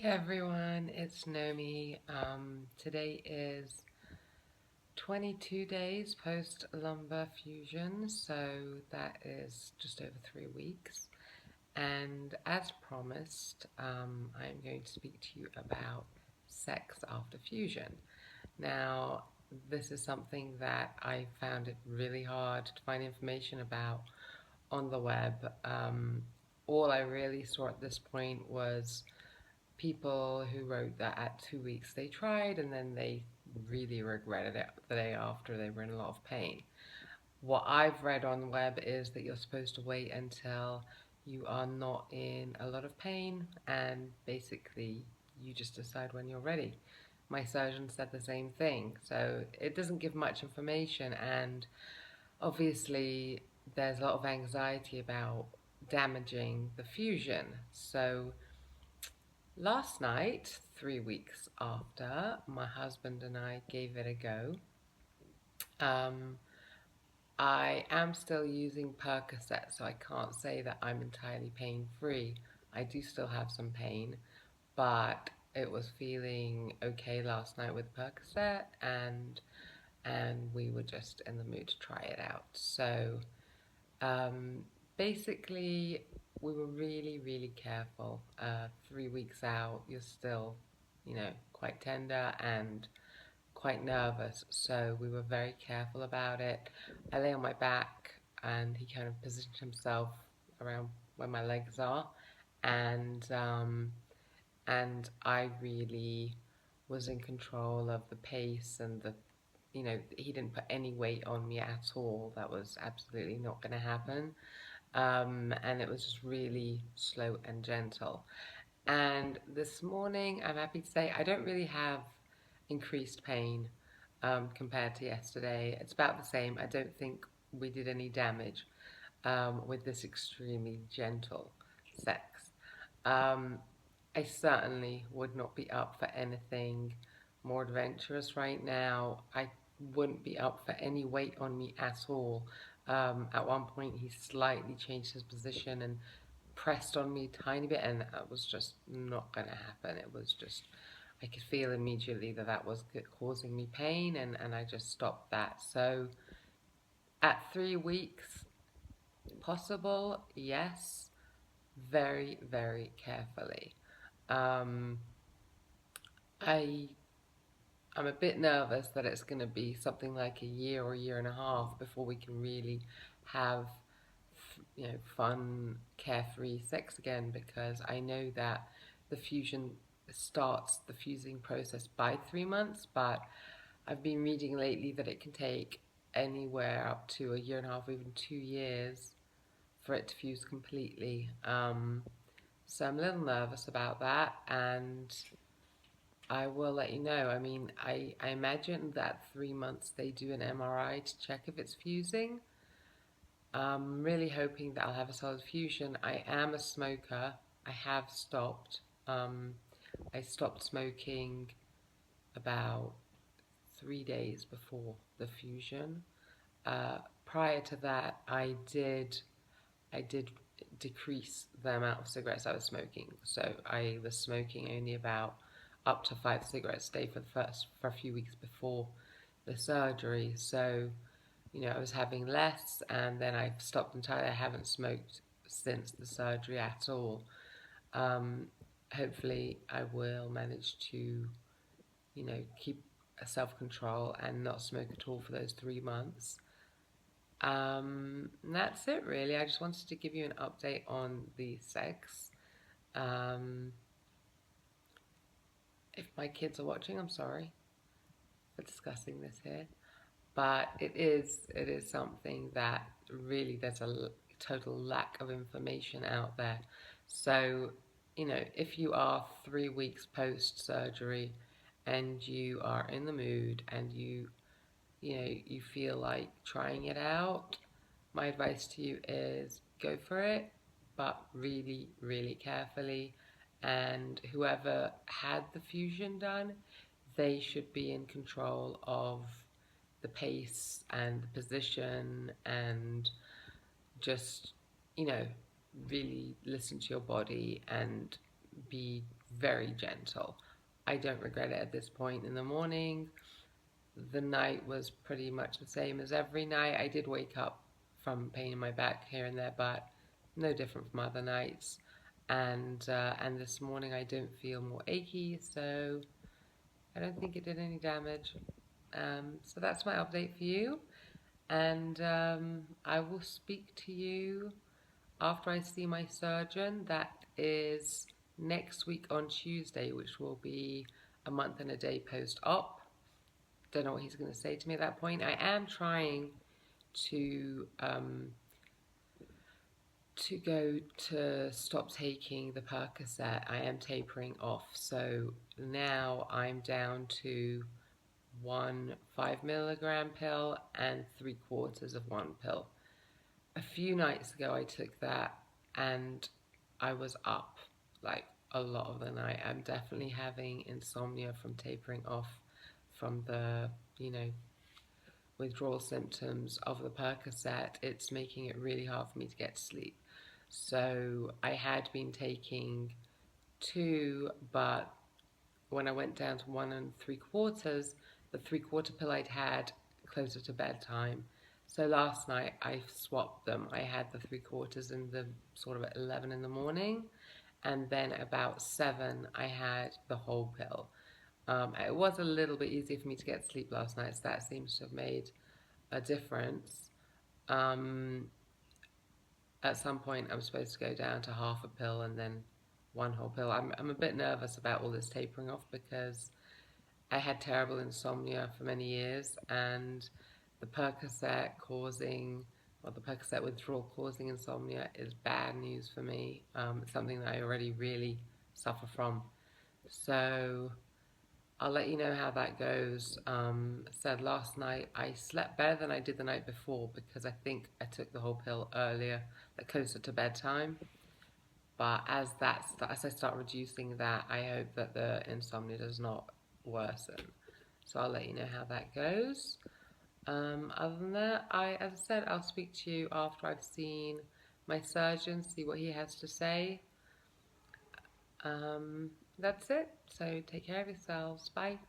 Hey everyone, it's Nomi. Today is 22 days post lumbar fusion, so that is just over 3 weeks. And as promised, I'm going to speak to you about sex after fusion. Now, this is something that I found it really hard to find information about on the web. All I really saw at this point was people who wrote that at 2 weeks they tried and then they really regretted it the day after they were in a lot of pain. What I've read on the web is that you're supposed to wait until you are not in a lot of pain and basically you just decide when you're ready. My surgeon said the same thing, so it doesn't give much information, and obviously there's a lot of anxiety about damaging the fusion. So last night, 3 weeks after, my husband and I gave it a go. Um, I am still using Percocet, so I can't say that I'm entirely pain free. I do still have some pain, but it was feeling okay last night with Percocet, and we were just in the mood to try it out. So um, basically, we were really, really careful. 3 weeks out, you're still, quite tender and quite nervous. So we were very careful about it. I lay on my back, and he kind of positioned himself around where my legs are, and I really was in control of the pace and he didn't put any weight on me at all. That was absolutely not going to happen. And it was just really slow and gentle. And this morning, I'm happy to say I don't really have increased pain compared to yesterday. It's about the same. I don't think we did any damage with this extremely gentle sex. Um, I certainly would not be up for anything more adventurous right now. I wouldn't be up for any weight on me at all. At one point, he slightly changed his position and pressed on me a tiny bit, and that was just not going to happen. It was just, I could feel immediately that that was causing me pain, and I just stopped that. So at 3 weeks, possible, yes, very, very carefully. Um, I I'm a bit nervous that it's going to be something like a year or a year and a half before we can really have, fun, carefree sex again, because I know that the fusion starts the fusing process by 3 months, but I've been reading lately that it can take anywhere up to a year and a half, even 2 years for it to fuse completely. So I'm a little nervous about that, and I will let you know. I mean, I imagine that 3 months they do an MRI to check if it's fusing. I'm really hoping that I'll have a solid fusion. I am a smoker. I have stopped. Um, I stopped smoking about 3 days before the fusion. Prior to that, I did decrease the amount of cigarettes I was smoking. So I was smoking only about up to 5 cigarettes a day for a few weeks before the surgery. So, I was having less, and then I stopped entirely. I haven't smoked since the surgery at all. Um, Hopefully, I will manage to, keep self control and not smoke at all for those 3 months. And that's it really. I just wanted to give you an update on the sex. Um, if my kids are watching, I'm sorry for discussing this here, but it is something that really there's a total lack of information out there. So, if you are 3 weeks post surgery and you are in the mood and you feel like trying it out, my advice to you is go for it, but really, really carefully. And whoever had the fusion done, they should be in control of the pace and the position, and just, you know, really listen to your body and be very gentle. I don't regret it at this point. In the morning, the night was pretty much the same as every night. I did wake up from pain in my back here and there, but no different from other nights. And this morning I don't feel more achy, so I don't think it did any damage. So that's my update for you, and I will speak to you after I see my surgeon. That is next week on Tuesday, which will be a month and a day post-op. Don't know what he's going to say to me at that point. I am trying to go to stop taking the Percocet. I am tapering off, so now I'm down to 1 5 milligram pill and 3/4 of one pill. A few nights ago I took that and I was up like a lot of the night. I'm definitely having insomnia from tapering off from the, withdrawal symptoms of the Percocet. It's making it really hard for me to get to sleep. So I had been taking two, but when I went down to 1 3/4, the 3/4 pill I'd had closer to bedtime. So last night I swapped them. I had the 3/4 in the sort of at 11 in the morning, and then about 7 I had the whole pill. It was a little bit easier for me to get to sleep last night, so that seems to have made a difference. At some point I'm supposed to go down to half a pill and then one whole pill. I'm a bit nervous about all this tapering off because I had terrible insomnia for many years, and the Percocet the Percocet withdrawal causing insomnia is bad news for me. It's something that I already really suffer from. So I'll let you know how that goes. Said last night I slept better than I did the night before because I think I took the whole pill earlier, like closer to bedtime. But as I start reducing that, I hope that the insomnia does not worsen. So I'll let you know how that goes. Other than that, as I said, I'll speak to you after I've seen my surgeon, see what he has to say. That's it. So take care of yourselves. Bye.